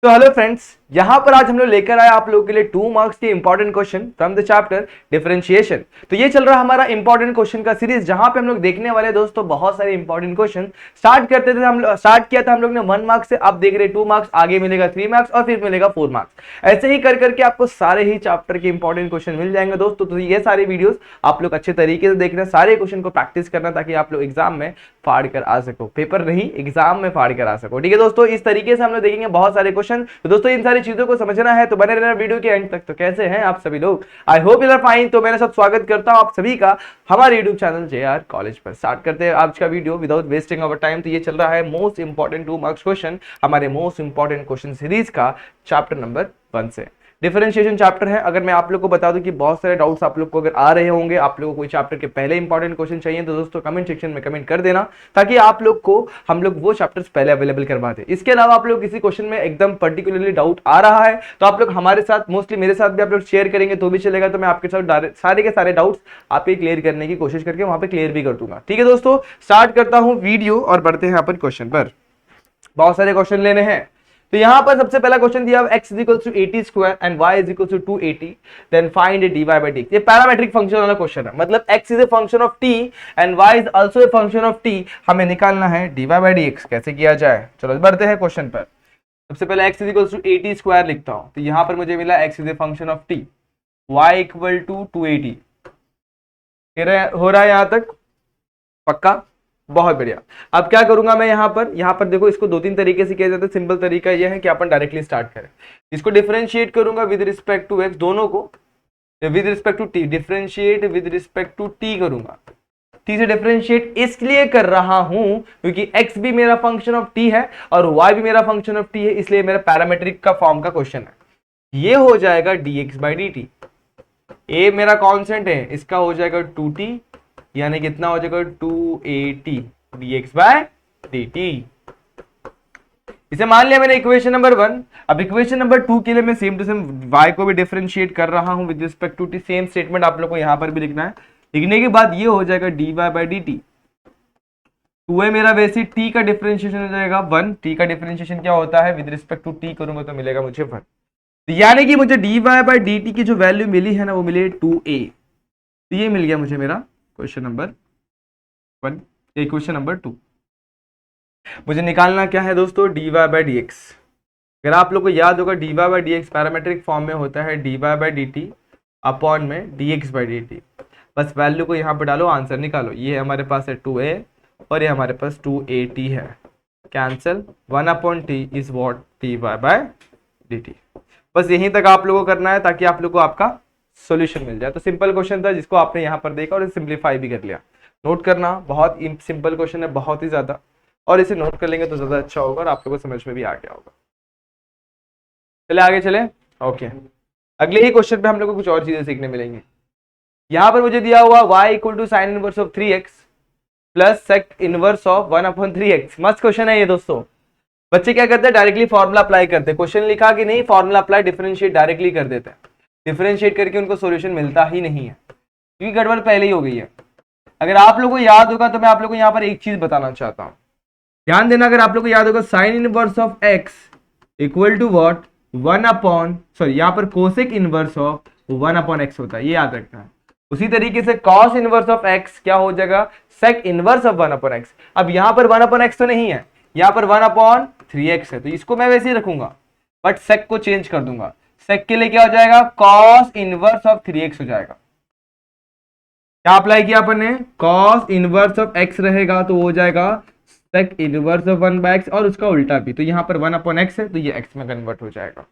तो hello friends, यहां पर आज हम लोग लेकर आए आप लोगों के लिए 2 मार्क्स के important question from the chapter differentiation. तो ये चल रहा है हमारा इंपॉर्टेंट क्वेश्चन का सीरीज, जहां पे हम लोग देखने वाले दोस्तों बहुत सारे इंपॉर्टेंट क्वेश्चन स्टार्ट किया था हम लोग ने 1 मार्क्स से। अब देख रहे 2 मार्क्स, आगे मिलेगा 3 मार्क्स और फिर मिलेगा 4 मार्क्स। ऐसे ही कर करके आपको सारे ही चैप्टर के इंपॉर्टेंट क्वेश्चन मिल जाएंगे दोस्तों। तो ये सारे वीडियोस आप लोग अच्छे तरीके से देखना, सारे क्वेश्चन को प्रैक्टिस करना, ताकि आप लोग एग्जाम में फाड़ कर आ सको, पेपर नहीं एग्जाम में फाड़ कर आ सको। ठीक है दोस्तों, इस तरीके से हम लोग देखेंगे बहुत सारे क्वेश्चन। तो दोस्तों इन सारी चीजों को समझना है तो बने रहना वीडियो के एंड तक। तो कैसे हैं आप सभी लोग? I hope you are fine. तो मेरे साथ स्वागत करता हूं आप सभी का हमारे यूट्यूब चैनल JR कॉलेज पर। स्टार्ट करते हैं आज का video without wasting our time. तो ये चल रहा है मोस्ट इंपॉर्टेंट 2 मार्क्स क्वेश्चन, हमारे मोस्ट इंपॉर्टेंट क्वेश्चन सीरीज का चैप्टर नंबर 1 से। डिफरेंशिएशन चैप्टर है। अगर मैं आप लोग को बता दूं कि बहुत सारे डाउट्स आप लोग को अगर आ रहे होंगे, आप लोगों को कोई चैप्टर के पहले इंपॉर्टेंट क्वेश्चन चाहिए, तो दोस्तों कमेंट सेक्शन में कमेंट कर देना, ताकि आप लोग को हम लोग वो चैप्टर्स पहले अवेलेबल करवा दें। इसके अलावा आप लोग किसी क्वेश्चन में एकदम पर्टिकुलरली डाउट आ रहा है तो आप लोग हमारे साथ, मोस्टली मेरे साथ भी आप लोग शेयर करेंगे तो भी चलेगा। तो मैं आपके साथ सारे के सारे डाउट्स आपके क्लियर करने की कोशिश करके वहां पे क्लियर भी कर दूंगा। ठीक है दोस्तों, स्टार्ट करता हूं वीडियो और बढ़ते हैं अपन क्वेश्चन पर। बहुत सारे क्वेश्चन लेने हैं। तो यहां पर सबसे पहला क्वेश्चन दिया x is equals to 80 square and y is equals to 280, then find a dy by dx। ये पैरामेट्रिक फंक्शन वाला क्वेश्चन है, मतलब x is a function of t and y is also a function of t। हमें निकालना है dy by dx। कैसे किया जाए, चलो बढ़ते हैं क्वेश्चन पर। सबसे पहले x is equals to 80 square लिखता हूं। तो यहां पर मुझे मिला x is a function of t, y equal to 280। हो रहा है यहां तक? पक्का? बहुत बढ़िया। अब क्या करूंगा मैं यहां पर देखो, इसको 2-3 तरीके से किया जाता है। सिंपल तरीका यह है कि अपन डायरेक्टली स्टार्ट करें। इसको डिफरेंशिएट करूंगा विद रिस्पेक्ट टू x, दोनों को with respect to t, differentiate with respect to t करूंगा। t से डिफरेंशिएट इसलिए कर रहा हूं क्योंकि x भी मेरा फंक्शन ऑफ t है और y भी मेरा फंक्शन ऑफ t है, इसलिए मेरा पैरामेट्रिक का फॉर्म का क्वेश्चन है। ये हो जाएगा dx by dt। a मेरा कांस्टेंट है, इसका हो जाएगा 2t, यानी कितना हो जाएगा 280 dx by dt। इसे मान लिया मैंने इक्वेशन नंबर 1। अब इक्वेशन नंबर 2 के लिए मैं सेम टू सेम y को भी डिफरेंशिएट कर रहा हूं with respect to t। Same statement आप लोग को यहां पर भी लिखना है। लिखने के बाद ये हो जाएगा dy by dt। 2a मेरा वैसे t का डिफरेंशिएशन हो जाएगा 1। t का डिफरेंशिएशन क्या होता है, विद रिस्पेक्ट टू t करूंगा तो मिलेगा मुझे 1। यानी कि मुझे dy by dt की जो वैल्यू मिली है ना, वो मिली 2a। तो ये मिल गया मुझे मेरा क्वेश्चन नंबर 1, क्वेश्चन नंबर 2। मुझे निकालना क्या है दोस्तों, dy by dx। अगर आप लोग को याद होगा dy by dx parametric form में होता है dy by dt अपॉन में dx by dt। बस वैल्यू को यहाँ पे डालो, आंसर निकालो। ये हमारे पास है 2a और ये हमारे पास 280 है। Cancel, 1/t is what dy by dt। बस यहीं तक आप लोगों को करना है, ताकि आप लोग को आपका सॉल्यूशन मिल जाए। तो सिंपल क्वेश्चन था, जिसको आपने यहाँ पर देखा और सिंपलीफाई भी कर लिया। नोट करना, बहुत सिंपल क्वेश्चन है, बहुत ही ज्यादा, और इसे नोट कर लेंगे तो ज्यादा अच्छा होगा और आप लोगों को समझ में भी आ गया होगा। चले आगे चले। ओके, अगले ही क्वेश्चन पे हम लोग को कुछ और चीजें सीखने मिलेंगी। यहाँ पर मुझे दिया हुआ y equal to sine inverse of 3x plus sec inverse of 1/3x। मस्त क्वेश्चन है ये दोस्तों। बच्चे क्या करते हैं, डायरेक्टली फॉर्मुला अप्लाई करते हैं। क्वेश्चन लिखा कि नहीं, फॉर्मुला अप्लाई, डिफरेंशिएट डायरेक्टली कर देते हैं। डिफरेंशिएट करके उनको सॉल्यूशन मिलता ही नहीं है, क्योंकि गड़बड़ पहले ही हो गई है। अगर आप लोगों को याद होगा तो मैं आप लोगों को यहाँ पर एक चीज बताना चाहता हूँ, ध्यान देना। अगर आप लोगों को याद होगा sine inverse of x equal to what, यहाँ पर कोसेक इनवर्स ऑफ 1/x होता है, ये याद रखना है। उसी तरीके से कॉस इनवर्स ऑफ x क्या हो जाएगा, सेक इनवर्स ऑफ 1/x। अब यहाँ पर 1/x तो नहीं है, यहाँ पर 1/3x है, तो इसको मैं वैसे ही रखूंगा, बट सेक को चेंज कर दूंगा। सेक के लिए क्या हो जाएगा, कॉस इनवर्स ऑफ 3x हो जाएगा। क्या अप्लाई किया अपन ने, कॉस इनवर्स ऑफ x रहेगा तो हो जाएगा सेक इनवर्स ऑफ 1/x, और उसका उल्टा भी। तो यहाँ पर 1/x है तो ये x में कन्वर्ट हो जाएगा।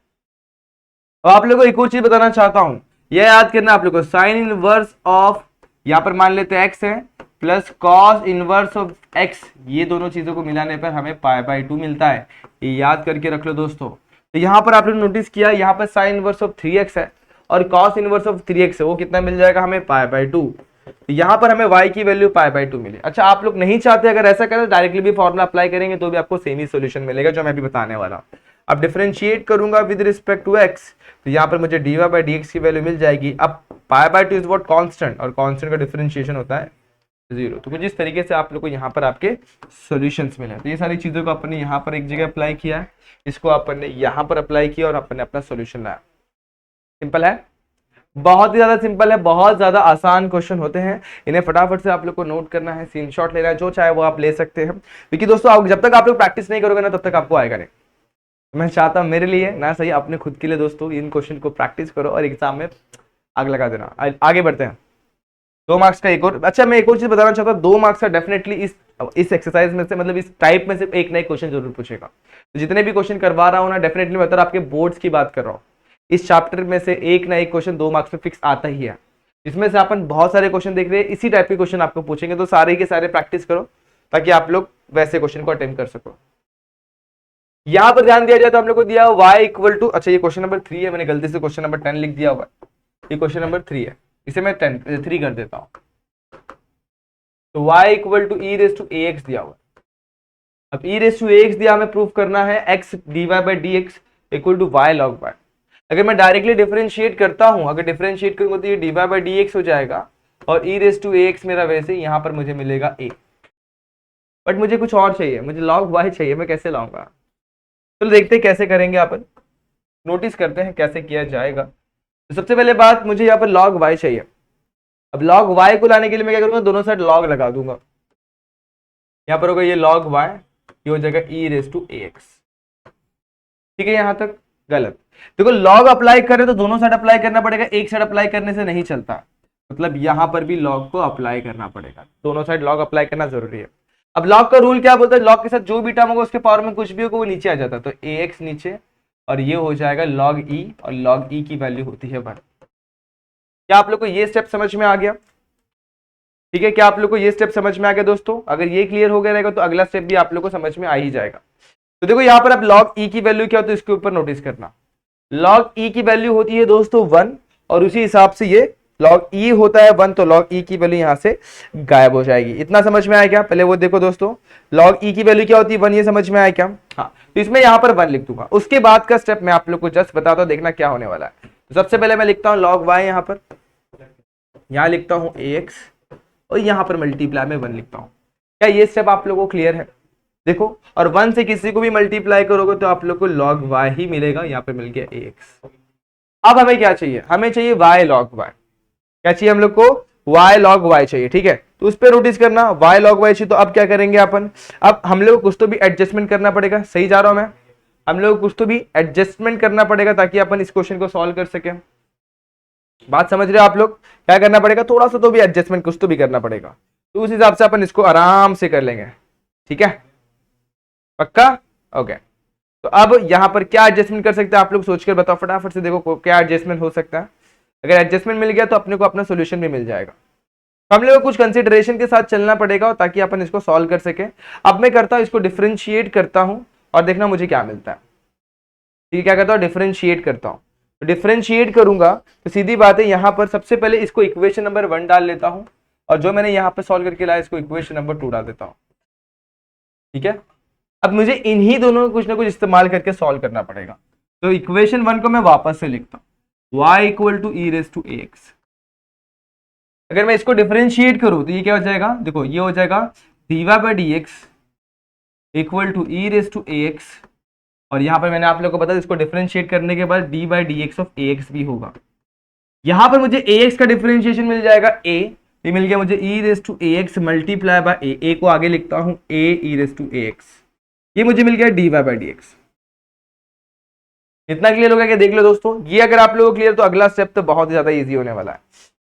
अब आप लोगों को एक और चीज बताना चाहता हूं, यह याद करना आप लोगों को, साइन इनवर्स ऑफ, यहाँ पर मान लेते हैं x है, plus cos inverse of x, ये दोनों चीजों को मिलाने पर हमें π/2 मिलता है। ये याद करके रख लो दोस्तों। तो यहाँ पर आप लोग नोटिस किया, यहाँ पर साइन इनवर्स ऑफ 3x है और कॉस इनवर्स ऑफ 3x है, वो कितना मिल जाएगा हमें, π/2। तो यहाँ पर हमें y की वैल्यू π/2 मिली। अच्छा, आप लोग नहीं चाहते अगर ऐसा करें, डायरेक्टली भी फॉर्मुला अप्लाई करेंगे तो भी आपको सेम ही सॉल्यूशन मिलेगा, जो मैं भी बताने वाला हूँ। अब डिफरेंशिएट करूंगा विद रिस्पेक्ट टू x, तो यहाँ पर मुझे dy by dx की वैल्यू मिल जाएगी। अब π/2 इज व्हाट, कांस्टेंट, और कांस्टेंट का डिफरेंशिएशन होता है 0। तो कुछ इस तरीके से आप लोग को यहाँ पर आपके सॉल्यूशंस मिले। तो ये सारी चीज़ों को अपने यहाँ पर एक जगह अप्लाई किया है, इसको अपन ने यहाँ पर अप्लाई किया और अपन ने अपना सॉल्यूशन लाया। सिंपल है, बहुत ही ज्यादा सिंपल है, बहुत ज्यादा आसान क्वेश्चन होते हैं। इन्हें फटाफट से आप लोग को नोट करना है, स्क्रीनशॉट लेना है, जो चाहे वो आप ले सकते हैं। क्योंकि दोस्तों जब तक आप लोग प्रैक्टिस नहीं करोगे ना तब तक आपको आएगा नहीं। मैं चाहता हूं मेरे लिए ना सही, अपने खुद के लिए दोस्तों इन क्वेश्चन को प्रैक्टिस करो और एग्जाम में आग लगा देना। आगे बढ़ते हैं। 2 मार्क्स का एक और, अच्छा मैं एक और चीज बताना चाहता हूँ, 2 मार्क्स का डेफिनेटली इस एक्सरसाइज में से, मतलब इस टाइप में से एक ना एक क्वेश्चन जरूर पूछेगा। तो जितने भी क्वेश्चन करवा रहा हूँ ना, डेफिनेटली मैं आपके बोर्ड्स की बात कर रहा हूँ, इस चैप्टर में से एक ना एक क्वेश्चन 2 मार्क्स में फिक्स आता ही है। इसमें से अपन बहुत सारे क्वेश्चन देख रहे हैं, इसी टाइप के क्वेश्चन आपको पूछेंगे, तो सारे के सारे प्रैक्टिस करो ताकि आप लोग वैसे क्वेश्चन को अटेम्प्ट कर सको। यहां पर ध्यान दिया जाए तो हम लोग को दिया y इक्वल टू, अच्छा ये क्वेश्चन नंबर 3 है, मैंने गलती से क्वेश्चन नंबर 10 लिख दिया हुआ, ये क्वेश्चन नंबर 3 है, इसे मैं 3 कर देता हूं। तो y equal to E raise to A X दिया हुआ। अब E raise to A X दिया, हमें प्रूव करना है x dy by D X equal to y log y। अगर मैं डायरेक्टली डिफरेंशिएट करता हूं, अगर डिफरेंशिएट करूंगा तो ये dy बाई डी एक्स हो जाएगा और ई रेस टू ए एक्स मेरा वैसे यहां पर मुझे मिलेगा a। बट मुझे कुछ और चाहिए, मुझे लॉग y चाहिए, मैं कैसे लाऊंगा? चलो देखते हैं कैसे करेंगे, अपन नोटिस करते हैं कैसे किया जाएगा। तो सबसे पहले बात, मुझे यहाँ पर log y चाहिए। अब log y को लाने के लिए मैं क्या करूंगा, दोनों साइड log लगा दूंगा। यहाँ पर होगा ये log y, ये हो जाएगा e रेस टू ax। ठीक है, यहां तक गलत। देखो log अप्लाई करें तो दोनों साइड अप्लाई करना पड़ेगा, एक साइड अप्लाई करने से नहीं चलता, मतलब यहां पर भी log को अप्लाई करना पड़ेगा, दोनों साइड log अप्लाई करना जरूरी है। अब log का रूल क्या बोलता है, log के साथ जो भी टर्म होगा उसके पावर में कुछ भी होगा वो नीचे आ जाता है, तो ax नीचे और ये हो जाएगा log e, और log e की वैल्यू होती है 1। क्या आप लोग को ये स्टेप समझ में आ गया? ठीक है, क्या आप लोग को ये स्टेप समझ में आ गया दोस्तों? अगर ये क्लियर हो गया रहेगा तो अगला स्टेप भी आप लोग को समझ में आ ही जाएगा। तो देखो यहाँ पर अब log e की वैल्यू क्या होती है, इसके ऊपर नोटिस करना। log e की वैल्यू होती है दोस्तों 1, और उसी हिसाब से ये log e होता है 1, तो log e की वैल्यू यहां से गायब हो जाएगी। इतना समझ में आया क्या? पहले वो देखो दोस्तों, log e की वैल्यू क्या होती है 1, ये समझ में आया क्या? हाँ, तो इसमें यहां पर 1 लिख दूंगा। उसके बाद का स्टेप मैं आप लोग को जस्ट बताता हूं, देखना क्या होने वाला है। तो सबसे पहले मैं लिखता हूं log y, यहां लिखता हूं ax, और यहां पर मल्टीप्लाई में 1 लिखता हूं। क्या ये स्टेप आप लोगों को क्लियर है? देखो, और 1 से किसी को भी मल्टीप्लाई करोगे तो आप लोग को log y ही मिलेगा, यहाँ पे मिल गया ax। अब हमें क्या चाहिए, हमें चाहिए y log y। क्या चाहिए हम लोग को? y log y चाहिए। ठीक है, तो उस पर नोटिस करना, y log y चाहिए। तो अब क्या करेंगे अपन, अब हम लोग को कुछ तो भी एडजस्टमेंट करना पड़ेगा। सही जा रहा हूं मैं? हम लोग को कुछ तो भी एडजस्टमेंट करना पड़ेगा ताकि अपन इस क्वेश्चन को सॉल्व कर सके। बात समझ रहे हो आप लोग? क्या करना पड़ेगा, थोड़ा सा तो भी एडजस्टमेंट कुछ तो भी करना पड़ेगा, तो उस हिसाब से अपन इसको आराम से कर लेंगे। ठीक है, पक्का? ओके। तो अब यहां पर क्या एडजस्टमेंट कर सकते हैं आप लोग, सोचकर बताओ फटाफट से। देखो क्या एडजस्टमेंट हो सकता है। अगर एडजस्टमेंट मिल गया तो अपने को अपना सोल्यूशन भी मिल जाएगा। हम लोग को कुछ कंसिडरेशन के साथ चलना पड़ेगा ताकि अपन इसको सॉल्व कर सके। अब मैं करता हूं, इसको डिफरेंशिएट करता हूं और देखना मुझे क्या मिलता है। ठीक है, क्या करता हूं, डिफरेंशिएट करता हूं। तो डिफरेंशिएट करूंगा तो सीधी बात है, यहां पर सबसे पहले इसको इक्वेशन नंबर 1 डाल लेता हूं, और जो मैंने यहां पर सॉल्व करके लाया इसको इक्वेशन नंबर 2 डाल देता हूं। ठीक है, अब मुझे इन्हीं दोनों को कुछ ना कुछ इस्तेमाल करके सॉल्व करना पड़ेगा। तो इक्वेशन 1 को मैं वापस से लिखता हूं, y equal to E raise to ax। अगर मैं इसको डिफरेंशिएट करूं तो ये क्या हो जाएगा, देखो ये हो जाएगा dy by D X equal to E raise to ax, और यहां पर मैंने आप लोगों को बताया इसको डिफरेंशिएट करने के बाद D by D x of ax भी होगा। यहां पर मुझे ax का डिफरेंशिएशन मिल जाएगा a, ये मिल गया मुझे e raise to ax multiply by a को आगे लिखता हूं a e raise to ax, ये मुझे मिल गया dy बाई डी एक्स। इतना क्लियर हो गया क्या? देख लो दोस्तों, ये अगर आप लोगों को क्लियर तो अगला स्टेप तो बहुत ही ज्यादा इजी होने वाला है।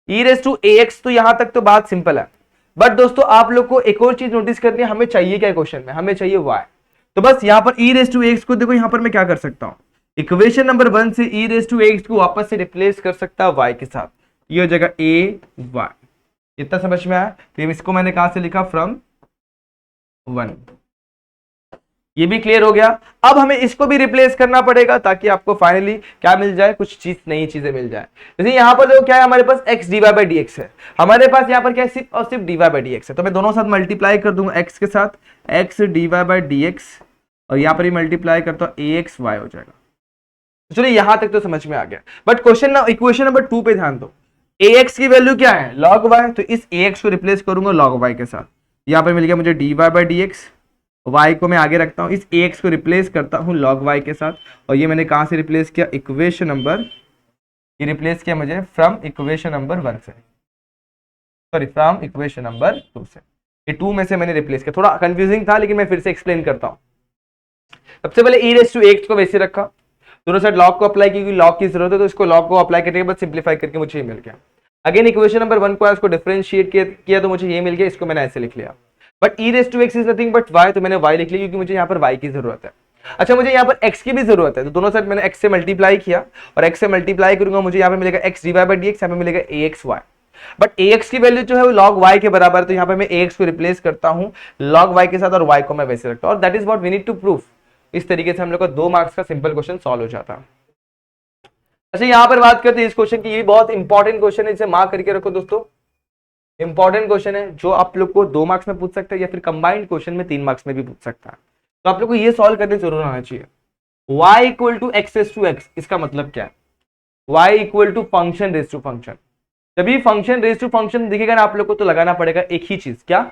e रेस टू ax, तो यहां तक तो बात सिंपल है, बट दोस्तों आप लोग को एक और चीज नोटिस करनी है, हमें चाहिए क्या क्वेश्चन में, हमें चाहिए y। तो बस यहां पर e रेस टू ax को देखो, यहां पर मैं क्या कर सकता हूं, इक्वेशन नंबर 1 से e रेस टू ax को वापस से रिप्लेस कर सकता है y के साथ, ये हो जाएगा a y। इतना समझ में आया? तो इसको मैंने कहां से लिखा, फ्रॉम 1। ये भी क्लियर हो गया। अब हमें इसको भी रिप्लेस करना पड़ेगा ताकि आपको फाइनली क्या मिल जाए, कुछ चीज नई चीजें मिल जाए। जैसे यहाँ पर देखो क्या है, हमारे पास x dy by D x है, हमारे पास यहाँ पर क्या है, सिर्फ और सिर्फ dy बाई डी एक्स है। तो मैं दोनों साथ मल्टीप्लाई कर दूंगा x के साथ, x dy by D x, और यहाँ पर ही मल्टीप्लाई करता हूँ ax y हो जाएगा। तो चलिए यहां तक तो समझ में आ गया, बट क्वेश्चन इक्वेशन नंबर 2 पे ध्यान दो। ए एक्स की वैल्यू क्या है, log y, तो इस ए एक्स को रिप्लेस करूंगा log y के साथ, यहाँ पे मिल गया मुझे dy by D x, y को मैं आगे रखता हूँ, इस ए एक्स को रिप्लेस करता हूँ log y के साथ, और ये मैंने कहाँ से रिप्लेस किया, इक्वेशन नंबर, ये रिप्लेस किया मुझे फ्रॉम इक्वेशन नंबर 1 से, सॉरी फ्रॉम इक्वेशन नंबर 2 से, ये 2 में से मैंने रिप्लेस किया, थोड़ा कंफ्यूजिंग था लेकिन मैं फिर से एक्सप्लेन करता हूँ। सबसे पहले e रेस टू एक्स को वैसे रखा, दोनों साइड लॉग को अप्लाई की, क्योंकि लॉग की जरूरत है, तो इसको लॉग को अप्लाई करने के बाद सिंप्लीफाई करके मुझे ये मिल गया। अगेन इक्वेशन नंबर 1 को इसको डिफरेंशिएट किया तो मुझे ये मिल गया, इसको मैंने ऐसे लिख लिया, but e raise to X is nothing but y, तो मैंने y लिख लिया क्योंकि मुझे यहाँ पर y की जरूरत है। अच्छा, मुझे यहाँ पर x की भी जरूरत है, तो दोनों साइड मैंने x से मल्टीप्लाई किया, और x से मल्टीप्लाई करूंगा मुझे यहाँ पे मिलेगा x dy by D x, यहाँ पे मिलेगा axy, बट ax की वैल्यू जो है वो log y के बराबर है, तो यहाँ पे मैं ax को रिप्लेस करता हूँ log y के साथ, और y को मैं वैसे रखता हूँ, और that is what we need to prove. इस तरीके से हम लोग का 2 मार्क्स का सिंपल क्वेश्चन सॉल्व हो जाता है। अच्छा, यहां पर बात करते हैं इस क्वेश्चन की, ये बहुत इंपॉर्टेंट क्वेश्चन है, इसे मार्क करके रखो दोस्तों, इंपॉर्टेंट क्वेश्चन है जो आप लोग को 2 मार्क्स में पूछ सकता है, या फिर कंबाइंड क्वेश्चन में 3 मार्क्स में भी पूछ सकता है, तो आप लोग को ये सॉल्व करने जरूर आना चाहिए। y equal to X raise to X, इसका मतलब क्या है, y equal to function raise to function, जब भी फंक्शन रेस टू फंक्शन दिखेगा ना आप लोग को, तो लगाना पड़ेगा एक ही चीज, क्या,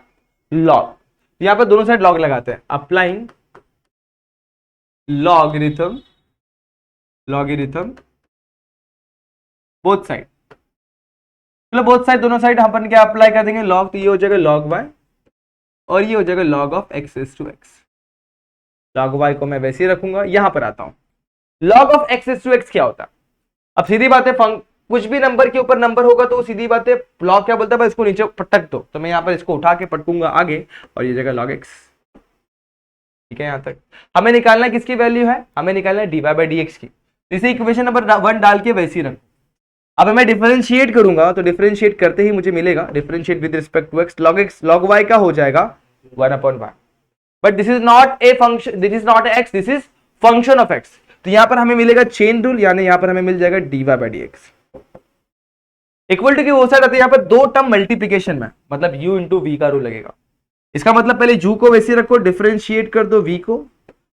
लॉग। तो यहाँ पर दोनों साइड लॉग लगाते हैं, applying logarithm, logarithm both side, मतलब बोथ साइड, दोनों साइड अपन क्या अप्लाई कर देंगे, लॉग, तो ये हो जाएगा log y, और ये हो जाएगा log of X raise to X, log y को मैं वैसे ही रखूंगा। यहां पर आता हूं, log of X raise to X क्या होता है, अब सीधी बात है, कुछ भी नंबर के ऊपर नंबर होगा तो सीधी बात है, log क्या बोलता है, इसको नीचे पटक दो, तो मैं यहाँ पर इसको उठा के पटकूंगा आगे, और ये जगह log x, ठीक है। यहां तक हमें निकालना किसकी वैल्यू है, हमें निकालना है dy बाई डी एक्स की, इसे इक्वेशन नंबर 1 डाल के वैसे ही रख। अब मैं डिफरेंशिएट करूंगा, तो डिफरेंशिएट करते ही मुझे मिलेगा, differentiate with respect to x log y का हो जाएगा 1/y, but this is not a function, this is not x, this is function of x, तो यहां पर हमें मिलेगा चेन रूल, यानी यहां पर हमें मिल जाएगा dy by D X equal to की वो साइड आती है, यहाँ पर 2 टर्म मल्टीप्लीकेशन में, मतलब u इंटू वी का रूल लगेगा, इसका मतलब पहले u को वैसे रखो, डिफरेंशिएट कर दो v को,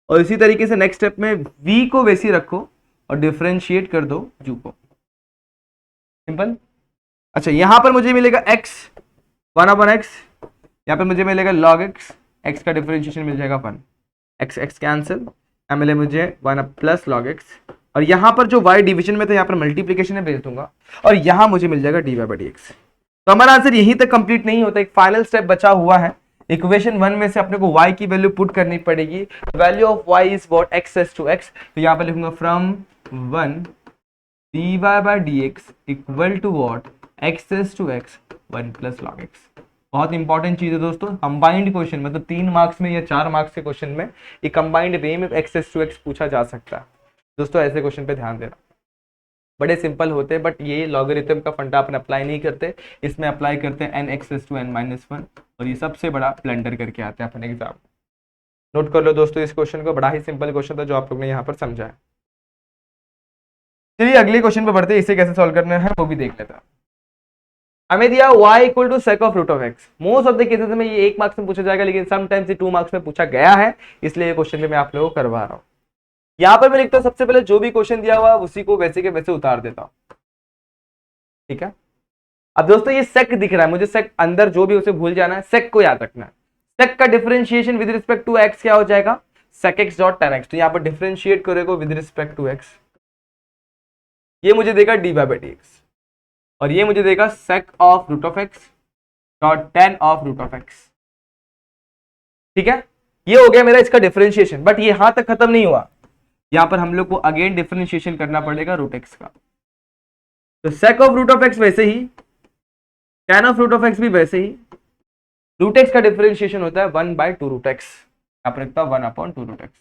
और इसी तरीके से नेक्स्ट स्टेप में v को वैसे रखो और डिफरेंशिएट कर दो u को, सिंपल। अच्छा, यहां पर मुझे मिलेगा x 1/x, यहां पर मुझे मिलेगा log x, x का डिफरेंशिएशन मिल जाएगा 1, x x कैंसिल, यहां मिले मुझे 1 प्लस log x, और यहां पर जो y डिवीजन में था यहां पर मल्टीप्लीकेशन में भेज दूंगा, और यहां मुझे मिल जाएगा dy बाई डी एक्स। तो हमारा आंसर यहीं तक कंप्लीट नहीं होता, एक फाइनल स्टेप बचा हुआ है, इक्वेशन 1 में से अपने को y की वैल्यू पुट करनी पड़ेगी, value of y is what x raise to x, तो यहां पर लिखूंगा from 1 dy by D X equal to what x raise to x 1 plus log x। बहुत इंपॉर्टेंट चीज है दोस्तों, कंबाइंड क्वेश्चन, मतलब 3 मार्क्स में या 4 मार्क्स के क्वेश्चन में ये कंबाइंड वे में x रेस टू x पूछा जा सकता है दोस्तों, ऐसे क्वेश्चन पे ध्यान देना, बड़े सिंपल होते हैं, बट ये लॉगरिथम का फंडा अपन अप्लाई नहीं करते, इसमें अप्लाई करते हैं n x raise to n minus 1, और ये सबसे बड़ा ब्लंडर करके आते हैं अपन एग्जाम। नोट कर लो दोस्तों इस क्वेश्चन को, बड़ा ही सिंपल क्वेश्चन था जो आप लोग ने यहाँ पर समझा है। चलिए अगले क्वेश्चन पे बढ़ते हैं, इसे कैसे सॉल्व करना है वो भी देख लेता है। हमें दिया y equal to sec of root of x, most of the cases में ये 1 मार्क्स में पूछा जाएगा, लेकिन समटाइम्स ये 2 मार्क्स में पूछा गया है, इसलिए ये क्वेश्चन भी मैं आप लोगों को करवा रहा हूँ। यहां पर मैं लिखता हूं, सबसे पहले जो भी क्वेश्चन दिया हुआ उसी को वैसे के वैसे उतार देता हूं, ठीक है। अब दोस्तों ये सेक दिख रहा है मुझे, सेक अंदर जो भी उसे भूल जाना है, सेक को याद रखना है। सेक का differentiation with respect to x क्या हो जाएगा, sec x dot tan x, तो यहां पर डिफरेंशिएट करेगा विद रिस्पेक्ट टू x, ये मुझे देगा dy बाई डी एक्स, और ये मुझे देगा sec of root of x dot tan of root of x, ठीक है। ये हो गया मेरा इसका डिफरेंशिएशन, बट ये यहां तक खत्म नहीं हुआ, यहां पर हम लोग को अगेन डिफरेंशिएशन करना पड़ेगा रूट एक्स का, तो sec of root of X वैसे ही, tan of root of X भी वैसे ही, रूट एक्स का डिफरेंशिएशन होता है 1 बाई 2 रूट एक्स, यहां पर लिखता हूं 1/2 रूट एक्स।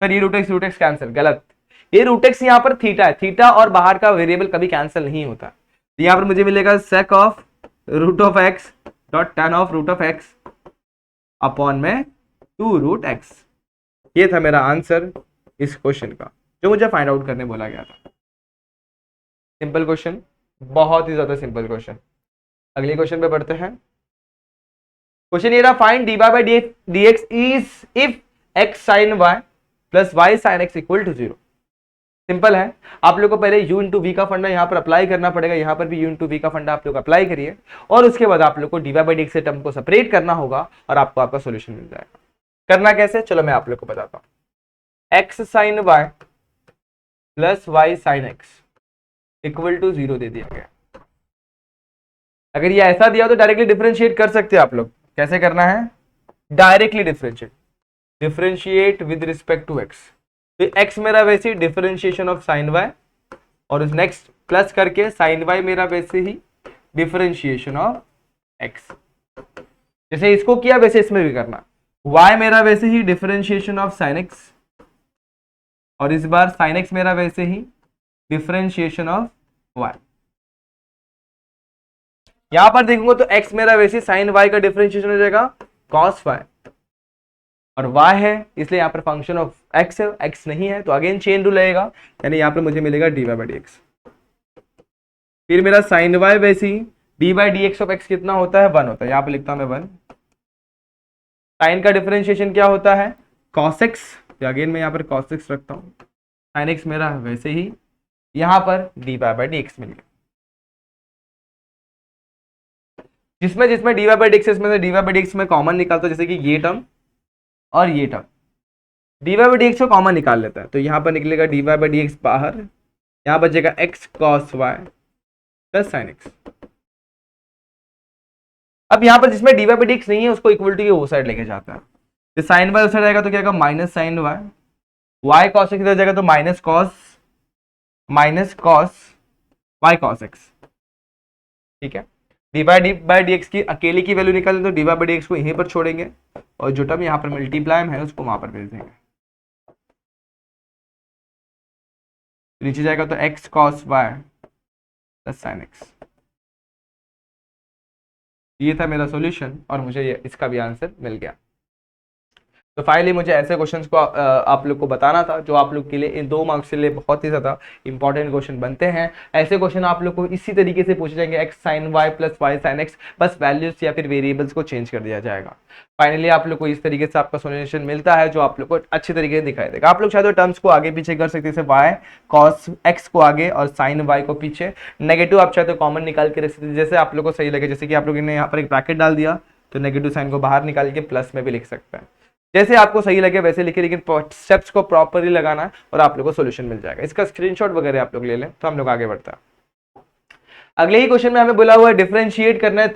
सर ये रूट एक्स कैंसिल, गलत, ये रूट एक्स यहां पर थीटा है, थीटा और बाहर का वेरिएबल कभी कैंसिल नहीं होता, तो यहां पर मुझे मिलेगा sec of root of X dot tan of root of X upon में 2 रूट एक्स। ये था मेरा आंसर इस क्वेश्चन का, जो मुझे फाइंड आउट करने बोला गया था। सिंपल क्वेश्चन, बहुत ही ज्यादा सिंपल क्वेश्चन। अगले क्वेश्चन पे बढ़ते हैं। क्वेश्चन ये रहा, find dy by D X is if x sin y plus y sin x equal to 0। Simple है। आप लोग को पहले u इंटू वी का फंडा यहाँ पर अप्लाई करना पड़ेगा, यहाँ पर भी u इंटू वी का फंडा आप लोग अप्लाई करिए, और उसके बाद आप लोग को dy बाई डी से टर्म को सेपरेट करना होगा और आपको आपका सोल्यूशन मिल जाएगा। करना कैसे, चलो मैं आप लोग को बताता हूँ। x sine y plus y sine x equal to 0 दे दिया गया। अगर ये ऐसा दिया तो डायरेक्टली डिफरेंशिएट कर सकते हैं आप लोग। कैसे करना है, directly differentiate with respect to x। तो x मेरा वैसे ही डिफरेंशिएशन ऑफ साइन y, और उस नेक्स्ट प्लस करके साइन y मेरा वैसे ही डिफरेंशिएशन ऑफ x। जैसे इसको किया वैसे इसमें भी करना। y मेरा वैसे ही डिफरेंशिएशन ऑफ साइन x, और इस बार साइन x मेरा वैसे ही डिफरेंशिएशन ऑफ y। यहां पर देखूंगा तो x मेरा वैसे साइन y का डिफरेंशिएशन हो जाएगा cos y, और y है इसलिए यहाँ पर फंक्शन ऑफ x है, x नहीं है तो अगेन चेन रूल लगेगा, यानी यहाँ पर मुझे मिलेगा dy बाई डी एक्स। फिर मेरा साइन y वैसे ही d by D x of x कितना होता है, 1 होता है, यहाँ पे लिखता हूं मैं 1। साइन का डिफरेंशिएशन क्या होता है, cos x, तो अगेन मैं यहाँ पर cos x रखता हूँ। साइन x मेरा वैसे ही यहाँ पर dy बाई डी एक्स मिल गया। जिसमें जिसमें dy बाई डी एक्स, इसमें से dy बाई डी एक्स में कॉमन निकालता हूं, जैसे कि ये टर्म और ये term, dy by D x को कॉमन निकाल लेता है, तो यहाँ पर निकलेगा dy बाई डी एक्स बाहर, यहाँ बचेगा x cos y plus sign x। अब यहाँ पर जिसमें dy बाई डी एक्स नहीं है उसको इक्वल टू के वो साइड लेके जाता है, तो साइन y उस साइड जाएगा तो क्या होगा minus sine y, y cos x इधर जाएगा तो minus cos y cos x। ठीक है, डी बाई डी एक्स की अकेले की वैल्यू निकालें तो डी बाई डी एक्स को यहीं पर छोड़ेंगे, और जो टर्म यहाँ पर मल्टीप्लाई है उसको वहां पर भेज देंगे। नीचे जाएगा तो x cos y plus sign x। ये था मेरा सॉल्यूशन और मुझे इसका भी आंसर मिल गया। तो फाइनली मुझे ऐसे क्वेश्चंस को आप लोग को बताना था जो आप लोग के लिए इन 2 मार्क्स के लिए बहुत ही ज़्यादा इंपॉर्टेंट क्वेश्चन बनते हैं। ऐसे क्वेश्चन आप लोग को इसी तरीके से पूछे जाएंगे, x sine y plus y sine x, बस वैल्यूज या फिर वेरिएबल्स को चेंज कर दिया जाएगा। फाइनली आप लोग को इस तरीके से आपका सोल्यूशन मिलता है जो आप लोग को अच्छे तरीके से दिखाई देगा। आप लोग चाहे तो टर्म्स को आगे पीछे कर सकते हैं, y cos x को आगे और साइन y को पीछे, नेगेटिव आप चाहे तो कॉमन निकाल के रख सकते हैं, जैसे आप लोग को सही लगे। जैसे कि आप लोगों ने यहाँ पर एक ब्रैकेट डाल दिया तो नेगेटिव साइन को बाहर निकाल के प्लस में भी लिख सकते हैं, जैसे आपको सही लगे वैसे लिखिए, लेकिन स्टेप्स को प्रॉपरली लगाना है और आप लोगों को सॉल्यूशन मिल जाएगा। इसका स्क्रीनशॉट वगैरह आप लोग ले लें तो हम लोग आगे बढ़ते हैं। अगले ही क्वेश्चन में हमें बोला हुआ है डिफरेंशिएट करना है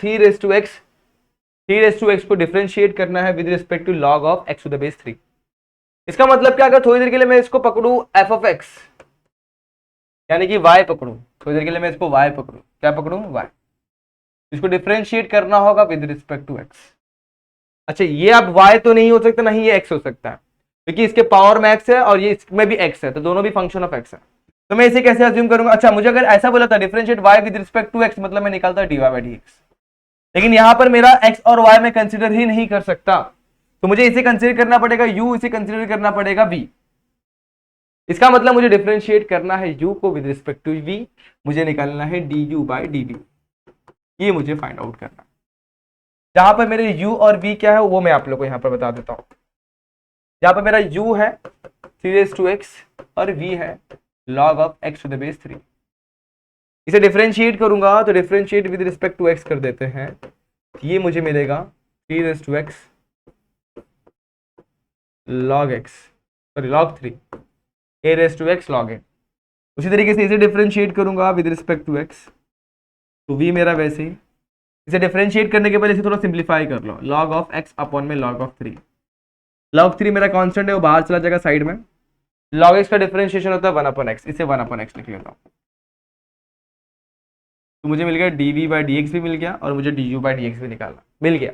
3 को डिफरेंशिएट करना है with respect to log of x to the base 3। इसका मतलब क्या, अगर थोड़ी देर के लिए मैं इसको पकड़ू f ऑफ x यानी कि y पकड़ू, थोड़ी देर के लिए मैं इसको y पकड़ू, क्या पकड़ू y, इसको डिफरेंशिएट करना होगा विद रिस्पेक्ट टू x। अच्छा, ये अब y तो नहीं हो सकता, नहीं ये x हो सकता है, क्योंकि इसके पावर में x है और ये इसमें भी x है, तो दोनों भी फंक्शन ऑफ x है। तो मैं इसे कैसे अज्यूम करूंगा, अच्छा मुझे अगर ऐसा बोला था differentiate y with respect to x, मतलब मैं निकालता dy बाई डी एक्स, लेकिन यहां पर मेरा x और y में कंसीडर ही नहीं कर सकता, तो मुझे इसे कंसीडर करना पड़ेगा u, इसे कंसीडर करना पड़ेगा v। इसका मतलब मुझे डिफरेंशिएट करना है u को विद रिस्पेक्ट टू v, मुझे निकालना है du बाई dv, ये मुझे फाइंड आउट करना है। जहां पर मेरे u और v क्या है वो मैं आप लोग को यहां पर बता देता हूं। जहां पर मेरा u है 3x और v है log of x to the base 3। इसे डिफरेंशिएट करूंगा तो differentiate with respect to x कर देते हैं, ये मुझे मिलेगा 3x log x, sorry log 3 a⁻x log a। उसी तरीके से इसे डिफरेंशिएट करूंगा विद रिस्पेक्ट टू x, तो v मेरा वैसे ही, इसे डिफरेंशिएट करने के पहले इसे थोड़ा सिंप्लीफाई कर लो, log ऑफ x अपॉन में log ऑफ 3। log 3 मेरा कांस्टेंट है, वो बाहर चला जाएगा साइड में, log x का डिफरेंशिएशन होता है 1/x, इसे 1/x लिख लेता हूं, तो मुझे मिल गया dv बाई dx भी मिल गया और मुझे du बाई dx भी निकालना मिल गया।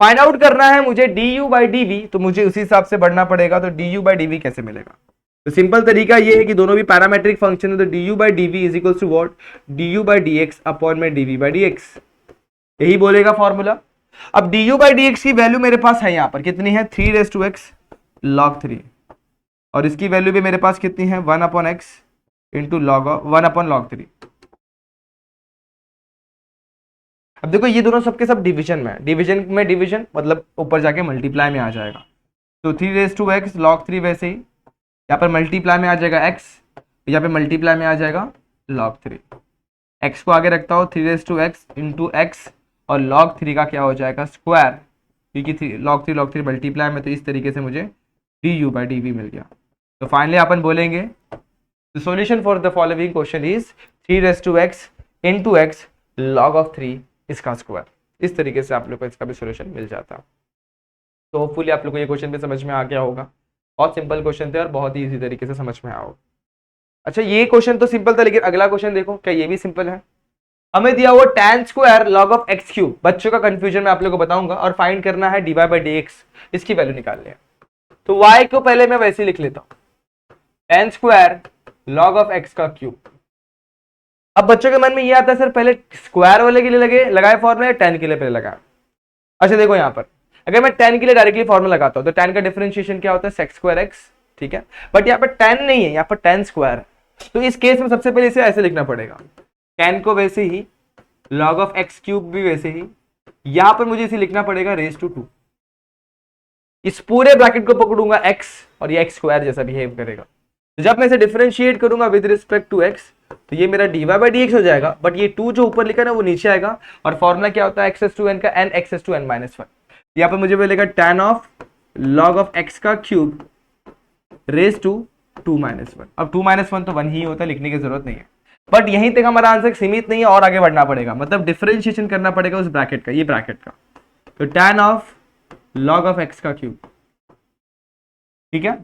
फाइंड आउट करना है मुझे du बाई dv, तो मुझे उसी हिसाब से बढ़ना पड़ेगा, तो du बाई dv कैसे मिलेगा, तो सिंपल तरीका ये है कि दोनों भी पैरामेट्रिक फंक्शन है, तो du by dv is equal to what, du by dx upon में dv बाई dx, यही बोलेगा फॉर्मूला। अब du बाई dx की वैल्यू मेरे पास है यहाँ पर कितनी है 3x log 3, और इसकी वैल्यू भी मेरे पास कितनी है 1/x into one upon log 3। अब देखो ये दोनों सबके सब डिवीजन में है, डिवीजन में डिवीजन मतलब ऊपर जाके मल्टीप्लाई में आ जाएगा, तो 3x log 3 वैसे ही यहाँ पर मल्टीप्लाई में आ जाएगा x, यहाँ पे मल्टीप्लाई में आ जाएगा log 3, x को आगे रखता हूँ 3x इंटू एक्स और log 3 का क्या हो जाएगा स्क्वायर, क्योंकि log 3 मल्टीप्लाई में, तो इस तरीके से मुझे du बाई डी वी मिल गया। तो फाइनली अपन बोलेंगे the solution for the following question is 3x into x log of 3 इसका स्क्वायर। इस तरीके से आप लोग को इसका भी सॉल्यूशन मिल जाता। तो होपफुली आप लोग को ये क्वेश्चन भी समझ में आ गया होगा। बहुत सिंपल क्वेश्चन थे और बहुत ही इजी तरीके से समझ में आया होगा। अच्छा ये क्वेश्चन तो सिंपल था, लेकिन अगला क्वेश्चन देखो, क्या ये भी सिंपल है। हमें दिया हुआ tan square log of x cube, बच्चों का कंफ्यूजन मैं आप लोगों को बताऊंगा, और फाइंड करना है dy बाई डी एक्स, इसकी वैल्यू निकालनी है। तो y को पहले मैं वैसे लिख लेता हूं tan square log of x का क्यूब। अब बच्चों के मन में ये आता है सर पहले स्क्वायर वाले के लिए लगाए फॉर्मूला, tan के लिए पहले लगाया। अच्छा देखो यहाँ पर अगर मैं tan के लिए डायरेक्टली फॉर्मूला लगाता हूं तो tan का डिफरेंशिएशन क्या होता है sec स्क्वायर x, ठीक है, बट यहाँ पर tan नहीं है, यहाँ पर tan स्क्वायर है। तो इस केस में सबसे पहले इसे ऐसे लिखना पड़ेगा, tan को वैसे ही, log ऑफ एक्स क्यूब भी वैसे ही, यहां पर मुझे इसे लिखना पड़ेगा रेज टू 2। इस पूरे ब्रैकेट को पकड़ूंगा x और ये x स्क्वायर जैसा बिहेव करेगा। तो जब मैं इसे डिफरेंशिएट करूंगा विद रिस्पेक्ट टू x तो ये मेरा dy बाई डी एक्स हो जाएगा, बट ये 2 जो ऊपर लिखा है ना वो नीचे आएगा, और फॉर्मूला क्या होता है एक्स टू एन का n x to n minus 1। यहाँ पर मुझे मिलेगा tan of log of x का क्यूब रेज टू 2 माइनस 1। अब 2 माइनस 1 तो 1 ही होता है, लिखने की जरूरत नहीं है, बट यहीं तक हमारा आंसर सीमित नहीं है और आगे बढ़ना पड़ेगा, मतलब डिफरेंशिएशन करना पड़ेगा उस ब्रैकेट का, ये ब्रैकेट का। तो tan of log of x का क्यूब, ठीक है।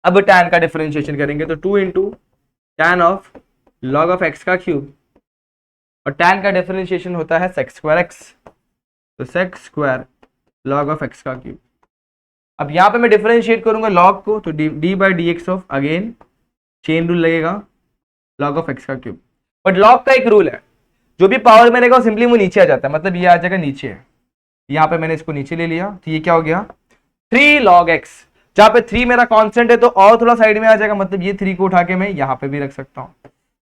अब tan का डिफरेंशिएशन करेंगे तो 2 into tan of log of x का क्यूब, और tan का डिफरेंशिएशन होता है sec स्क्वायर x, तो sec square log of x का क्यूब। अब यहां पे मैं डिफरेंशिएट करूंगा log को, तो d by D x of again chain rule लगेगा log ऑफ x का क्यूब। बट log का एक रूल है, जो भी पावर में रहेगा सिंपली वो नीचे आ जाता है, मतलब ये आ जाएगा नीचे है। यहाँ पे मैंने इसको नीचे ले लिया तो ये क्या हो गया 3 log x, जहां पे 3 मेरा कांस्टेंट है तो और थोड़ा साइड में आ जाएगा, मतलब ये 3 को उठा के मैं यहाँ पे भी रख सकता हूँ,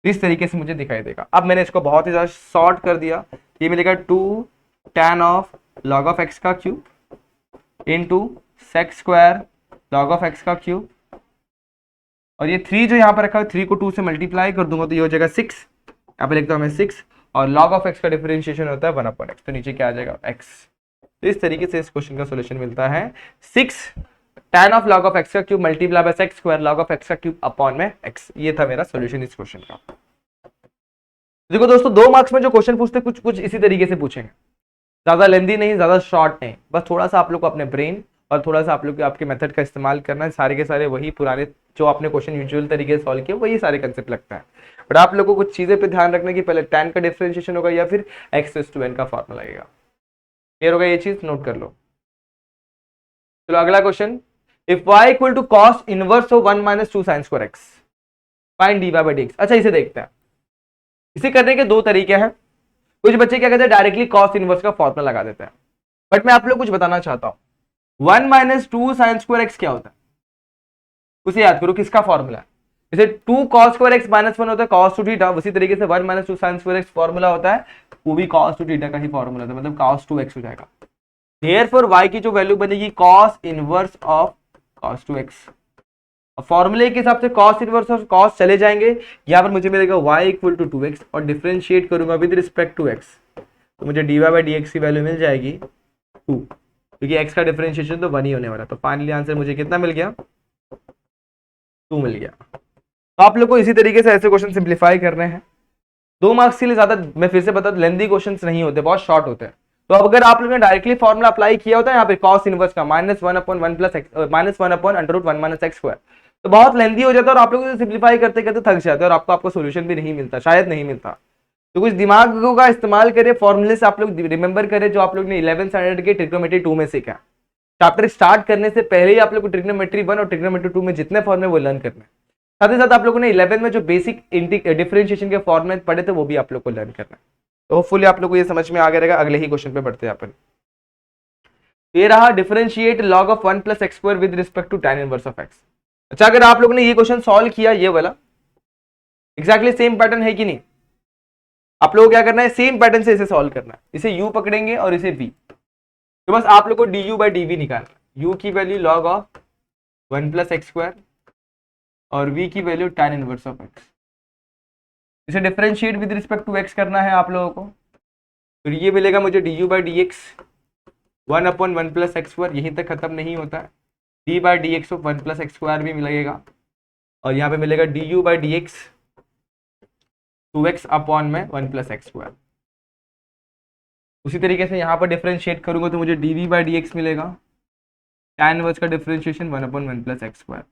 इस तरीके से मुझे दिखाई देगा। अब मैंने इसको बहुत ही ज्यादा शॉर्ट कर दिया, ये मिलेगा 2 tan of log of x का cube into sec square log of x का क्यूब, और ये 3 जो यहाँ पर रखा है 3 को 2 से मल्टीप्लाई कर दूंगा तो ये हो जाएगा 6, यहाँ पे लिखता हूँ मैं 6, और log ऑफ x का डिफरेंशिएशन होता है 1/x, तो नीचे क्या आ जाएगा x। तो इस तरीके से इस क्वेश्चन का सॉल्यूशन मिलता है 6 tan of log of x का cube multiply by sec square log of x का क्यूब अपॉन में x। ये था मेरा सॉल्यूशन इस क्वेश्चन का। देखो दोस्तों 2 मार्क्स में जो क्वेश्चन पूछते कुछ कुछ इसी तरीके से पूछेंगे, ज्यादा लेंदी नहीं, ज्यादा शॉर्ट नहीं, बस थोड़ा सा आप लोग को अपने ब्रेन और थोड़ा सा आप लोग आपके मेथड का इस्तेमाल करना है। सारे के सारे वही पुराने जो आपने क्वेश्चन यूजुअल तरीके से सॉल्व किए वही सारे कंसेप्ट लगता है, बट आप लोगों को कुछ चीजें पे ध्यान रखना कि पहले tan का डिफरेंशिएशन होगा या फिर x टू n का फॉर्मूला लगेगा। क्लियर होगा, ये चीज नोट कर लो। चलो अगला question, if y equal to cos inverse of 1 minus 2 sin square x find dy by dx। अच्छा इसे देखते हैं, इसे करने के 2 तरीके हैं। कुछ बच्चे क्या कहते हैं डायरेक्टली cos इनवर्स का फॉर्मूला लगा देते हैं, बट मैं आप लोग कुछ बताना चाहता हूं। 1 माइनस 2 sin स्क्वायर x क्या होता है उसे याद करो, किसका फॉर्मूला है। जैसे 2 cos स्क्वायर x माइनस 1 होता है cos टू थीटा, उसी तरीके से 1 minus 2 sin square x formula होता है, वो भी cos टू थीटा का ही फॉर्मूला होता है, मतलब cos 2x हो जाएगा। देयरफॉर y की जो वैल्यू बनेगी cos inverse of cos 2x। फॉर्मूले के हिसाब से cos इनवर्स और cos चले जाएंगे, यहाँ पर मुझे मिलेगा y इक्वल टू 2x, और डिफरेंशिएट करूंगा विद रिस्पेक्ट टू x तो मुझे dy बाई डी एक्स की वैल्यू मिल जाएगी 2, क्योंकि x का डिफरेंशिएशन तो 1 ही होने वाला। तो फाइनली आंसर मुझे कितना मिल गया 2 मिल गया। तो आप लोग को इसी तरीके से ऐसे क्वेश्चन सिंप्लीफाई करने हैं। 2 मार्क्स के लिए ज्यादा, मैं फिर से बता दूं, लेंथी क्वेश्चंस नहीं होते, बहुत शॉर्ट होते हैं। तो अब अगर आप लोगों ने डायरेक्टली फॉर्मूला अप्लाई किया होता है यहाँ पे cos इनवर्स का -1/1 plus x -1/√1 minus x square, तो बहुत लेंथी हो जाता है और आप लोग सिंप्लीफाई करते करते थक जाते हैं और आपको सोल्यूशन भी नहीं मिलता, शायद नहीं मिलता। तो कुछ दिमाग का इस्तेमाल करें, फॉर्मूले से आप लोग रिमेंबर करें जो आप लोग ने 11th स्टैंडर्ड के ट्रिग्नोमेट्री 2 में सीखा। चैप्टर स्टार्ट करने से पहले ही आप लोग को ट्रिग्नोमेट्री 1 और ट्रिग्नोमेट्री 2 में जितने फॉर्मूले वो लर्न करना है। साथ ही साथ आप लोगों ने 11 में जो बेसिक डिफरेंशिएशन के फॉर्मूले पढ़े थे वो भी आप लोग को लर्न करना है। तो होपफुली आप लोग को ये समझ में आ गया रहेगा। अगले ही क्वेश्चन पे बढ़ते हैं अपन। ये रहा differentiate log of 1 plus x square with respect to tan inverse of x। अच्छा अगर आप लोगों ने ये क्वेश्चन सॉल्व किया, ये वाला एग्जैक्टली सेम पैटर्न है कि नहीं, आप लोगों को क्या करना है सेम पैटर्न से इसे सॉल्व करना है। इसे u पकड़ेंगे और इसे v, तो बस आप लोग को du बाई dv निकालना है। u की value log of 1 plus x square और v की value tan inverse of x। इसे differentiate with respect to x करना है आप लोगों को, तो ये मिलेगा मुझे du by D x 1/1 plus x square, यहीं तक खत्म नहीं होता है, d by D x of 1 plus x square भी मिलेगा, और यहाँ पे मिलेगा du by D x 2x upon में 1 प्लस एक्स स्क्वायर। उसी तरीके से यहाँ पर डिफरेंशिएट करूंगा तो मुझे dv बाई डी एक्स मिलेगा, tan इनवर्स का डिफरेंशिएशन 1/1 प्लस एक्स स्क्वायर।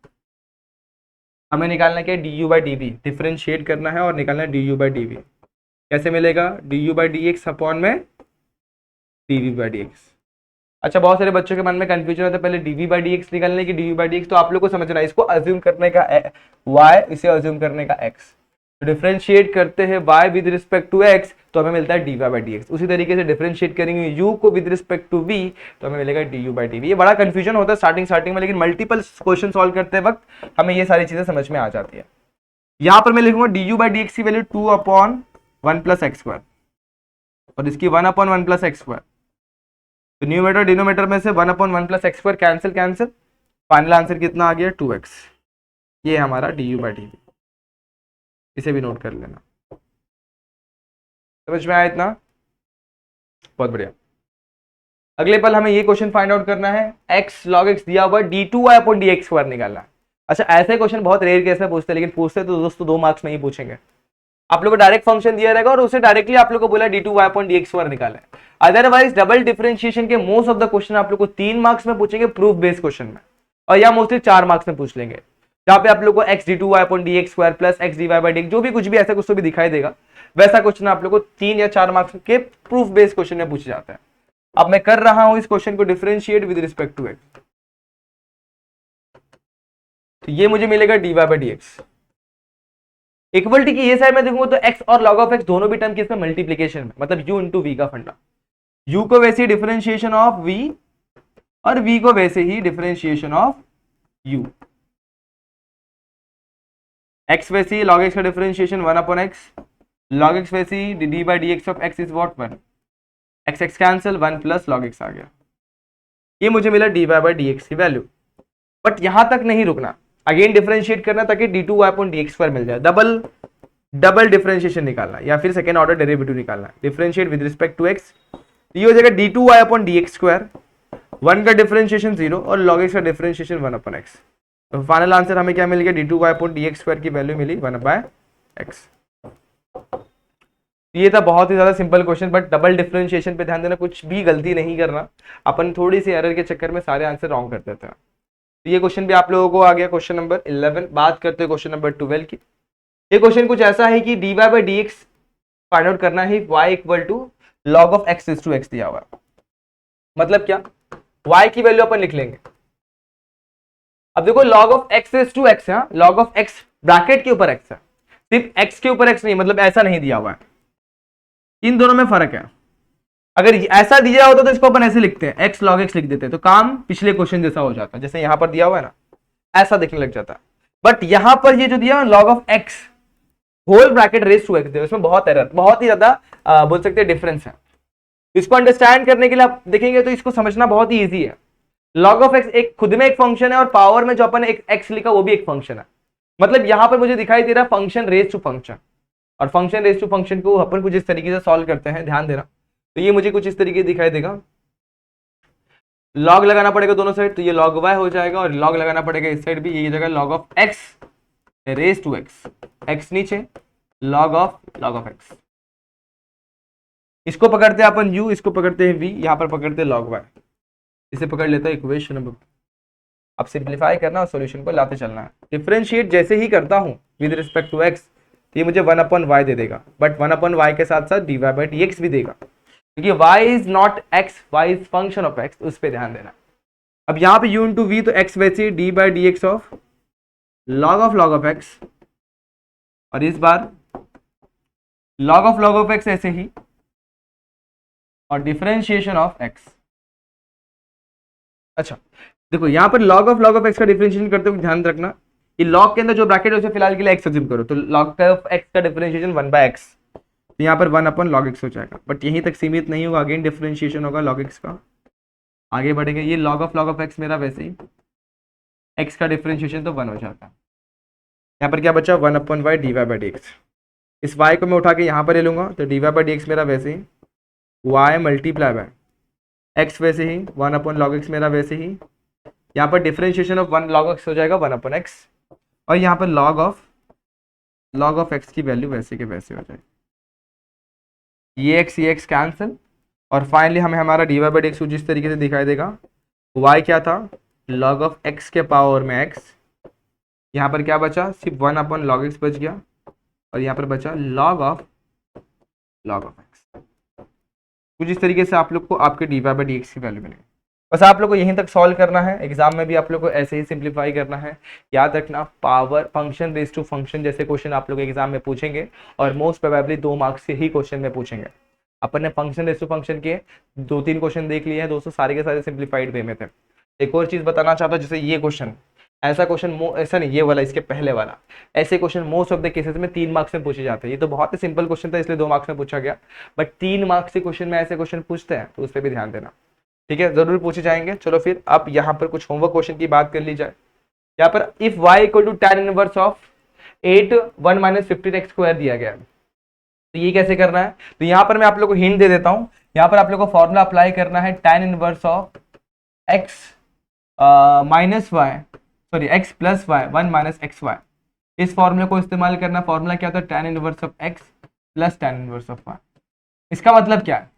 हमें निकालना क्या है, du by d v, differentiate करना है और निकालना है du बाई डी वी। कैसे मिलेगा, du by D x upon में dv बाई डी एक्स। अच्छा, बहुत सारे बच्चों के मन में कंफ्यूजन होता है पहले dv बाई डी एक्स निकालने की dv बाई डी एक्स, तो आप लोग को समझना है इसको अज्यूम करने का y, इसे अज्यूम करने का x। तो डिफरेंशिएट करते हैं y with respect to x तो हमें मिलता है dy बाई डी एक्स। उसी तरीके से डिफरेंशिएट करेंगे u को विद रिस्पेक्ट टू v तो हमें मिलेगा du बाई डी वी। ये बड़ा कंफ्यूजन होता है स्टार्टिंग में, लेकिन मल्टीपल क्वेश्चन सॉल्व करते वक्त हमें ये सारी चीजें समझ में आ जाती है। यहाँ पर मैं लिखूंगा du बाई डी एक्स की वैल्यू 2/1 प्लस एक्स स्क्वायर और इसकी 1/1 प्लस एक्स स्क्वायर। तो न्यूमरेटर डिनोमिनेटर में से 1/1 plus x square cancel, final answer कितना आ गया 2x। ये हमारा du बाई डी वी, इसे भी नोट कर लेना। समझ में आया इतना? बहुत बढ़िया। अगले पल हमें ये क्वेश्चन फाइंड आउट करना है, x log x दिया हुआ d2y अपॉन dx स्क्वायर निकालना है। अच्छा, ऐसे क्वेश्चन बहुत रेयर केस में पूछते हैं, लेकिन पूछते तो दोस्तों 2 मार्क्स में ही पूछेंगे। आप लोग को डायरेक्ट फंक्शन दिया रहेगा और उसे डायरेक्टली आप लोग को बोला d2y अपॉन dx स्क्वायर निकाले। अदरवाइज डबल डिफरेंशिएशन के मोस्ट ऑफ द क्वेश्चन आप लोग को 3 मार्क्स में पूछेंगे प्रूफ बेस्ड क्वेश्चन में, और या मोस्टली 4 मार्क्स में पूछ लेंगे, जहाँ पे आप लोग को x d2y upon dx square plus x dy by dx जो भी कुछ भी ऐसा कुछ तो भी दिखाई देगा, वैसा क्वेश्चन आप लोग को 3 या 4 मार्क्स के प्रूफ बेस्ड क्वेश्चन में पूछा जाता है। अब मैं कर रहा हूं इस क्वेश्चन को differentiate with respect to x, तो ये मुझे मिलेगा dy बाई dx इक्वलिटी की ये साइड में देखूंगा तो x और log ऑफ x दोनों भी टर्म किसमें मल्टीप्लीकेशन में, मतलब u इंटू v का फंडा। u को वैसे ही डिफरेंशिएशन ऑफ v और v को वैसे ही डिफरेंशिएशन ऑफ u। x वैसे ही log x का differentiation 1 upon x, log x वैसे ही dy by dx of x is what 1, x x cancel 1 plus log x आ गया। ये मुझे मिला dy बाई dx की वैल्यू। बट यहां तक नहीं रुकना, अगेन डिफरेंशिएट करना ताकि d2y अपॉन dx स्क्वायर मिल जाए। डबल डिफरेंशिएशन निकालना या फिर सेकेंड ऑर्डर डेरिवेटिव निकालना। Differentiate with respect to x, ये हो जाएगा d2y अपॉन dx स्क्वायर, 1 का डिफरेंशिएशन 0 और log x का डिफरेंशिएशन 1 अपॉन x। तो फाइनल आंसर हमें क्या मिल गया, d2y अपॉन dx स्क्वायर की वैल्यू मिली 1/x। ये था बहुत ही ज्यादा simple question, but double differentiation पे ध्यान देना, कुछ भी गलती नहीं करना। अपन थोड़ी सी एरर के चक्कर में सारे आंसर रॉन्ग कर देते हैं। तो ये क्वेश्चन भी आप लोगों को आ गया, क्वेश्चन नंबर 11। बात करते हैं क्वेश्चन नंबर 12 की। ये क्वेश्चन कुछ ऐसा है कि dy by dx find out करना है, y equal to log of x is to x दिया हुआ। मतलब क्या, y की वैल्यू अपन लिख लेंगे। अब देखो log of x is to x है, log ऑफ x ब्रैकेट के ऊपर x है, सिर्फ x के ऊपर x नहीं, मतलब ऐसा नहीं दिया हुआ है। इन दोनों में फर्क है। अगर ऐसा दिया होता तो इसको अपन ऐसे लिखते हैं, x log x लिख देते हैं, तो काम पिछले क्वेश्चन जैसा हो जाता है। जैसे यहां पर दिया हुआ है ना, ऐसा दिखने लग जाता है। बट यहां पर ये जो दिया है log of x whole bracket raise to x, इसमें बहुत एरर, बहुत ही ज्यादा बोल सकते हैं डिफरेंस है। इसको अंडरस्टैंड करने के लिए आप देखेंगे तो इसको समझना बहुत ही ईजी है। log ऑफ x एक खुद में एक फंक्शन है, और पावर में जो अपन एक x लिखा वो भी एक फंक्शन है। मतलब यहां पर मुझे दिखाई दे रहा है फंक्शन रेज टू फंक्शन, और फंक्शन रेज टू फंक्शन को अपन कुछ इस तरीके से सॉल्व करते हैं, ध्यान देना। तो ये मुझे कुछ इस तरीके दिखाई देगा, लॉग लगाना पड़ेगा दोनों साइड, तो ये log y हो जाएगा, और लॉग लगाना पड़ेगा इस साइड भी, ये जगह log of x raise to x नीचे log ऑफ x। इसको पकड़ते हैं अपन u, इसको पकड़ते हैं v, यहां पर पकड़ते हैं log y, इसे पकड़ लेता है इक्वेशन नंबर। अब सिंप्लीफाई करना और सॉल्यूशन पर लाते चलना है। डिफरेंशिएट जैसे ही करता हूं विद रिस्पेक्ट टू x, तो ये मुझे 1 अपॉन y दे देगा, बट 1 अपॉन y के साथ साथ dy बाई dx भी देगा, क्योंकि y is not x, y is function of x, उस पर ध्यान देना। अब यहाँ पे u इंटू वी, तो x वैसे D by D x of log of x, और इस बार log ऑफ x ऐसे ही, और डिफरेंशिएशन ऑफ x। अच्छा देखो यहाँ पर log ऑफ x का डिफरेंशिएशन करते हुए ध्यान रखना कि log के अंदर जो ब्रैकेट है उसे फिलहाल के लिए x अज्यूम करो, तो log ऑफ x का डिफरेंशिएशन 1/x, तो यहाँ पर 1 अपॉन log x हो जाएगा। बट यहीं तक सीमित नहीं होगा, अगेन डिफरेंशिएशन होगा log x का, आगे बढ़ेगा। ये log ऑफ x मेरा वैसे ही x का डिफरेंशिएशन तो 1 हो जाता है। यहाँ पर क्या बचा 1/y dy/dx। इस y को मैं उठा के यहाँ पर ले लूंगा तो dy/dx मेरा वैसे ही y मल्टीप्लाई बाय x वैसे ही 1/log x मेरा वैसे ही, यहाँ पर डिफरेंशिएशन ऑफ 1 log x हो जाएगा 1/x, और यहाँ पर log ऑफ x की वैल्यू वैसे के वैसे हो जाएगी। ये x कैंसिल, और फाइनली हमें हमारा dy/dx कुछ इस तरीके से दिखाई देगा। y क्या था log ऑफ x के पावर में x, यहाँ पर क्या बचा सिर्फ 1/log x बच गया, और यहाँ पर बचा log ऑफ x। कुछ इस तरीके से आप लोग को आपके dy/dx की वैल्यू मिलेगी। बस आप लोग को यहीं तक सॉल्व करना है, एग्जाम में भी आप लोग को ऐसे ही सिंप्लीफाई करना है। याद रखना power function raise to function जैसे क्वेश्चन आप लोग एग्जाम में पूछेंगे, और मोस्ट प्रोबेबली 2 मार्क्स के ही क्वेश्चन में पूछेंगे। अपन ने फंक्शन रेज टू फंक्शन के 2-3 क्वेश्चन देख लिए हैं दोस्तों, सारे के सारे सिंप्लीफाइड वे में थे। एक और चीज बताना चाहता हूँ, जैसे ये क्वेश्चन, ऐसा क्वेश्चन ऐसा नहीं ये वाला, इसके पहले वाला, ऐसे question most of the cases में 3 मार्क्स में पूछे जाते हैं। ये तो बहुत ही सिंपल क्वेश्चन था इसलिए 2 मार्क्स में पूछा गया, बट 3 मार्क्स के क्वेश्चन में ऐसे क्वेश्चन पूछते हैं तो उस पर भी ध्यान देना, ठीक है, जरूर पूछे जाएंगे। चलो फिर अब यहाँ पर कुछ होमवर्क क्वेश्चन की बात कर ली जाए। यहाँ पर if y equal to tan inverse of 8 1 - 15x² दिया गया है, तो ये कैसे करना है, तो यहाँ पर मैं आप लोग को हिंट दे देता हूँ। यहाँ पर आप लोग को फॉर्मूला अप्लाई करना है tan inverse of x minus y, sorry x plus y 1 - xy। इस फॉर्मूले को इस्तेमाल करना। फॉर्मूला क्या होता है tan inverse of x plus tan inverse of y। इसका मतलब क्या है,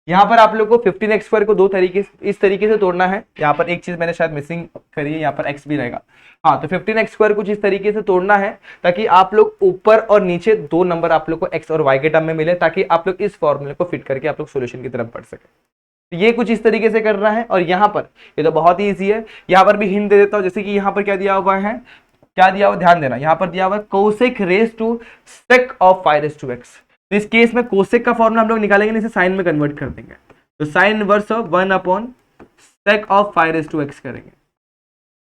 यहाँ पर आप लोग को 15x² को दो तरीके इस तरीके से तोड़ना है। यहाँ पर एक चीज मैंने शायद मिसिंग करी है, यहाँ पर x भी रहेगा, हाँ, तो 15x² कुछ इस तरीके से तोड़ना है ताकि आप लोग ऊपर और नीचे 2 नंबर आप लोग को x और y के टर्म में मिले, ताकि आप लोग इस फॉर्मूले को फिट करके आप लोग सोल्यूशन की तरफ बढ़ सके। तो ये कुछ इस तरीके से करना है। और यहाँ पर ये तो बहुत ही ईजी है, यहाँ पर भी हिंट दे देता हूँ। जैसे कि यहाँ पर क्या दिया हुआ है, क्या दिया हुआ ध्यान देना, यहाँ पर दिया हुआ है cosec raise to sec of 5x। तो इस केस में कोसेक का फॉर्मूला हम लोग निकालेंगे, इसे साइन में कन्वर्ट कर देंगे, तो sign inverse of 1/sec of 5x करेंगे।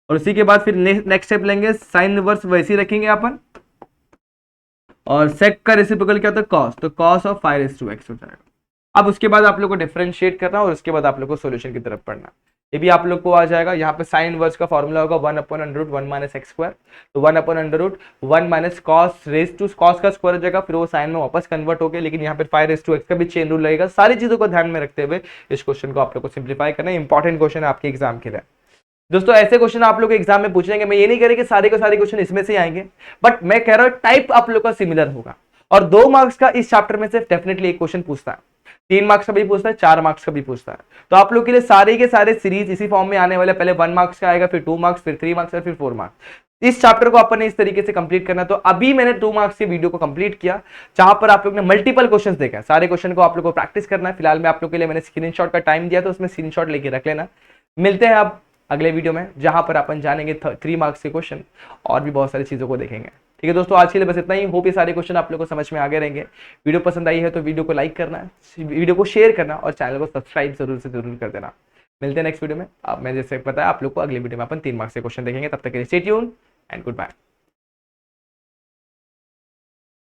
और उसी के बाद फिर नेक्स्ट स्टेप लेंगे, साइन इनवर्स वैसे ही रखेंगे अपन, और सेक का रेसिप्रोकल क्या होता है cos, तो cos ऑफ 5x हो जाएगा। अब उसके बाद आप लोग को डिफरेंशिएट करना है और उसके बाद आप लोग को सॉल्यूशन की तरफ पढ़ना, ये भी आप लोग को आ जाएगा। यहाँ पे साइन इनवर्स का फॉर्मूला होगा 1/√1 - x², तो 1/√1 - cos रेज टू cos का स्क्वायर हो जाएगा, फिर वो साइन में वापस कन्वर्ट हो गया, लेकिन यहाँ पे 5x का भी चेन रूल लगेगा। सारी चीजों को ध्यान में रखते हुए इस क्वेश्चन को आप लोग को सिंप्लीफाई करना है। इंपॉर्टेंट क्वेश्चन है आपके एग्जाम के लिए दोस्तों। ऐसे क्वेश्चन आप लोग एग्जाम में पूछेंगे, मैं ये नहीं कह रही कि सारे के सारे क्वेश्चन इसमें से आएंगे, बट मैं कह रहा हूँ टाइप आप लोग का सिमिलर होगा। और 2 मार्क्स का इस चैप्टर में से डेफिनेटली एक क्वेश्चन पूछता है, 3 मार्क्स का भी पूछता है, 4 मार्क्स का भी पूछता है। तो आप लोग के लिए सारे के सारे सीरीज इसी फॉर्म में आने वाले, पहले 1 मार्क्स का आएगा, फिर 2 मार्क्स, फिर 3 मार्क्स, फिर 4 मार्क्स। इस चैप्टर को अपन ने इस तरीके से कंप्लीट करना। तो अभी मैंने 2 मार्क्स की वीडियो को कंप्लीट किया, जहां पर आप लोग ने मल्टीपल क्वेश्चंस देखा है। सारे क्वेश्चन को आप लोग को प्रैक्टिस करना है। फिलहाल मैं आप लोग के लिए मैंने स्क्रीनशॉट का टाइम दिया, तो उसमें स्क्रीनशॉट लेके रख लेना। मिलते हैं अब अगले वीडियो में, जहां पर अपन जानेंगे 3 मार्क्स के क्वेश्चन और भी बहुत सारी चीजों को देखेंगे। ठीक है दोस्तों, आज के लिए बस इतना ही। होप ये सारे क्वेश्चन आप लोगों को समझ में आगे रहेंगे। वीडियो पसंद आई है तो वीडियो को लाइक करना, वीडियो को शेयर करना और चैनल को सब्सक्राइब जरूर से जरूर कर देना। मिलते हैं नेक्स्ट वीडियो में। अब मैं जैसे बताया आप लोग को अगले वीडियो में अपन 3 मार्क्स के क्वेश्चन देखेंगे। तब तक के लिए stay tuned and good bye.